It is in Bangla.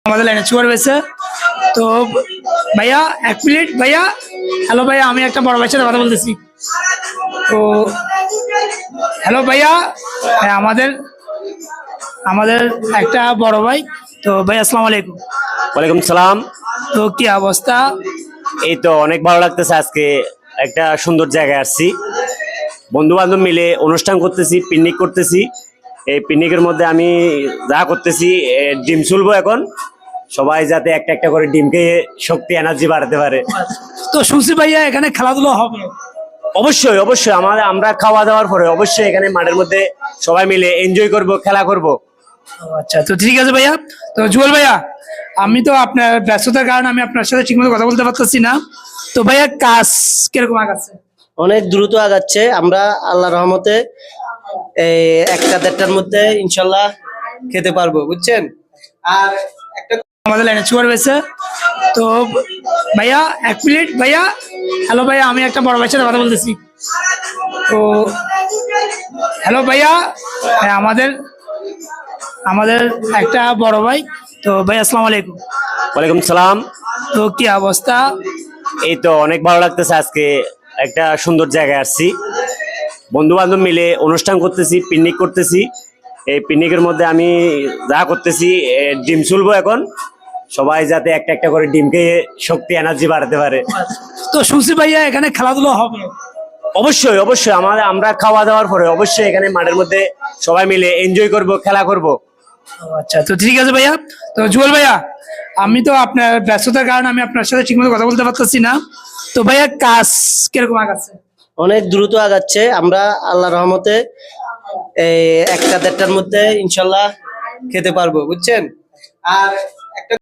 আমাদের লাইনে চুয়ার হয়েছে। তো ভাইয়া 1 মিনিট ভাইয়া। হ্যালো ভাইয়া, আমি একটা বড় ভাইয়ের সাথে কথা বলতেছি। তো হ্যালো ভাইয়া, হ্যাঁ, আমাদের আমাদের একটা বড় ভাই। তো ভাই আসসালামু আলাইকুম। ওয়ালাইকুম সালাম। তো কি অবস্থা? এই তো অনেক ভালো লাগতেছে। আজকে একটা সুন্দর জায়গায় আসছি, বন্ধু বান্ধব মিলে অনুষ্ঠান করতেছি, পিকনিক করতেছি। এই পিকনিকের মধ্যে আমি যা করতেছি, ডিম চুলবো এখন। সবাই যাতে একটা একটা করে ডিম খেয়ে শক্তি এনার্জি বাড়াতে পারে। তো শুনছি ভাইয়া এখানে খেলাধুলা হবে। অবশ্যই অবশ্যই আমরা খাওয়া দাওয়ার পরে অবশ্যই এখানে মাঠের মধ্যে সবাই মিলে এনজয় করব, খেলা করব। আচ্ছা, তো ঠিক আছে ভাইয়া। তো জুয়েল ভাইয়া, আমি তো আপনার ব্যস্ততার কারণে আমি আপনার সাথে ঠিকমতো কথা বলতে পারতেছি না। তো ভাইয়া কাজ কিরকম আগাচ্ছে? অনেক দ্রুত আগাচ্ছে। আমরা আল্লাহর রহমতে এই 1টা-1.5টার মধ্যে ইনশাল্লাহ খেতে পারবো, বুঝছেন। আর একটা আমাদের লাইনে চুয়ার হয়েছে। তো ভাইয়া 1 মিনিট ভাইয়া। হ্যালো ভাইয়া, আমি একটা বড় ভাইয়ের সাথে কথা বলতেছি। তো হ্যালো ভাইয়া, হ্যাঁ, আমাদের একটা বড় ভাই। তো ভাই আসসালামু আলাইকুম। ওয়ালাইকুম সালাম। তো কি অবস্থা? এই তো অনেক ভালো লাগতেছে। আজকে একটা সুন্দর জায়গায় আসছি, বন্ধু বান্ধব মিলে অনুষ্ঠান করতেছি, পিকনিক করতেছি। এই পিকনিকের মধ্যে আমি যা করতেছি, ডিম চুলবো এখন। সবাই যাতে একটা একটা করে ডিম খেয়ে শক্তি এনার্জি বাড়াতে পারে। তো শুনছি ভাইয়া এখানে খেলাধুলা হবে। অবশ্যই অবশ্যই আমরা খাওয়া দাওয়ার পরে অবশ্যই এখানে মাঠের মধ্যে সবাই মিলে এনজয় করব, খেলা করব। আচ্ছা, তো ঠিক আছে ভাইয়া। তো জুয়েল ভাইয়া, আমি তো আপনার ব্যস্ততার কারণে আমি আপনার সাথে ঠিকমতো কথা বলতে পারতেছি না। তো ভাইয়া কাজ কিরকম আগাচ্ছে? অনেক দ্রুত আগাচ্ছে। আমরা আল্লাহর রহমতে এই 1টা-1.5টার মধ্যে ইনশাল্লাহ খেতে পারবো, বুঝছেন। আর